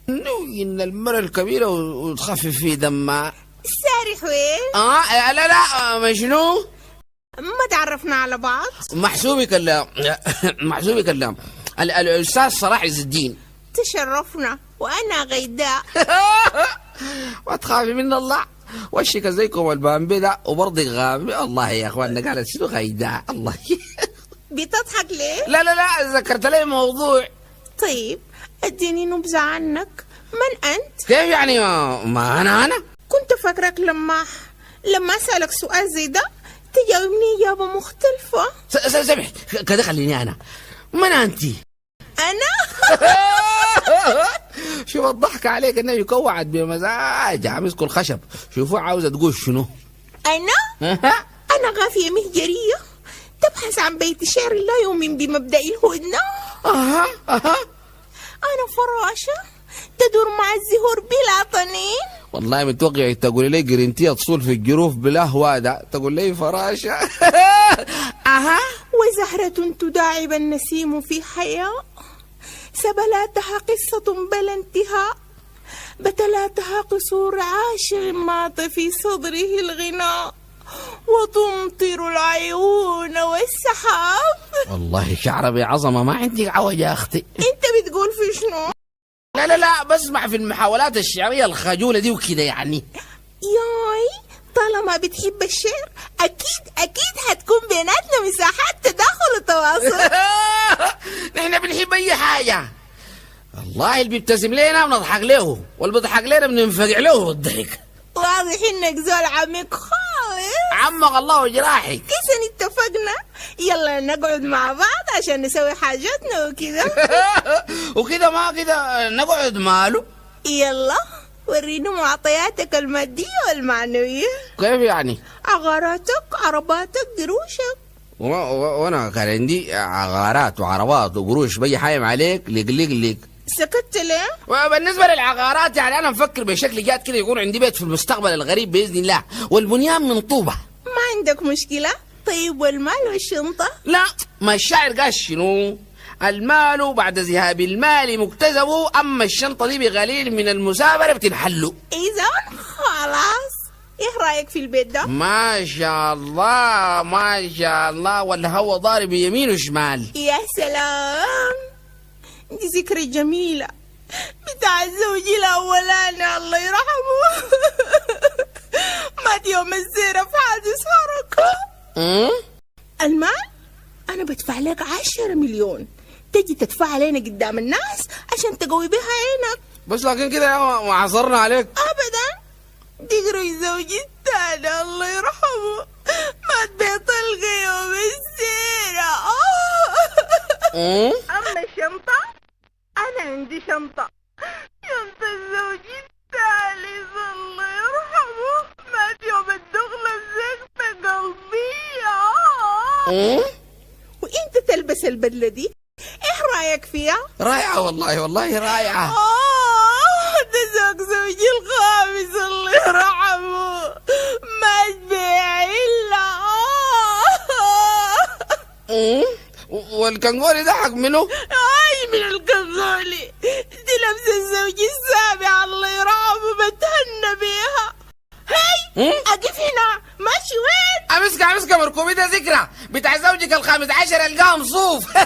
إن المرأة الكبيرة وتخفف في دمها. سارح وين؟ لا مجنون. ما تعرفنا على بعض؟ محسوبي كلام. محسوبي كلام. الأستاذ صلاح عز الدين. تشرفنا، وأنا غيداء. ما تخافي من الله، وشك زيكم البامبي ده وبرضك غامي. الله يا اخواننا قالت شنو غيداء. الله. بتضحك ليه؟ لا ذكرت لي موضوع. طيب اديني نبذة عنك. من أنت؟ كيف يعني؟ ما أنا كنت فاكرك لما أسألك سؤال زي ده تجاوبني إجابة مختلفة. سامح كده، خليني أنا. من أنتي؟ أنا؟ شوف الضحك عليك انه يكوعد بمزاج عم الخشب. شوفوا عاوزه تقول شنو؟ أنا غافية مهجرية تبحث عن بيت شعر لا يؤمن بمبدأ الهدنة. أنا فراشة تدور مع الزهور بلا طنين. والله متوقع تقولي لي جرينتي تصول في الجروف بلا هوادة، تقول لي فراشة. وزهرة تداعب النسيم في حياة، سبلاتها قصة بلا انتهاء، بتلاتها قصور عاشق مات في صدره الغناء، وتمطر العيون والسحاب. والله شعر بعظمة، ما عندك عوج يا أختي. انت بتقول في شنو؟ لا بسمع في المحاولات الشعرية الخجولة دي وكده يعني. ياي طالما بتحب الشعر أكيد هتكون بيناتنا مساحات تداخل وتواصل. نحن بنحب أي حاجة. والله اللي بيبتسم لنا بنضحك له، واللي بيضحك لنا بننفجع له الضحك. واضح إنك زول عميق خالص. عمق الله وجراحك. كيسن اتفقنا يلا نقعد مع بعض عشان نسوي حاجاتنا وكده. وكده ما كده نقعد ماله. يلا وريني معطياتك المادية والمعنوية. كيف يعني؟ عقاراتك، عرباتك، قروشك. وانا كان عندي عقارات وعربات وقروش بي حايم عليك ليك. سكت ليه؟ وبالنسبة للعقارات يعني أنا مفكر بشكل جاد كده يكون عندي بيت في المستقبل الغريب بإذن الله، والبنيان من طوبة. ما عندك مشكلة. طيب والمال والشنطة؟ لا، ما الشاعر قال شنو؟ المال بعد ذهاب المال مكتسب، أما الشنطة دي بقليل من المسافرة بتنحلوا. إذا خلاص، إيه رأيك في البيت ده؟ ما شاء الله، ولا هو ضارب يمين وشمال. يا سلام، دي ذكرى جميلة بتاع زوجي الأولاني الله يرحمه. مات يوم الزيرة في حادث حركة. المال أنا بدفع لك 10 مليون تجي تدفع علينا قدام الناس عشان تقوي بها عينك. بس لكن كده ما عصرنا عليك أبدا. دقري زوجي الثاني الله يرحمه مات بطلقة يوم الزيرة. أما الشنطة أنا عندي شنطة زوجي الثالث الله يرحمه مات يوم الدخلة زقت قلبية. وإنت تلبس البدلة دي إيه رأيك فيها؟ رائعة والله رائعة. ده زوجي الخامس الله يرحمه مات بعلة. والكنغوري ده حق منه؟ اي من الكنغوري دي لبس الزوج السابع الله يرحمه بتهنى بيها. هاي اقف هنا ماشي وين؟ امسك مركوبي ده ذكرى بتاع زوجك ال15 القاهم صوف.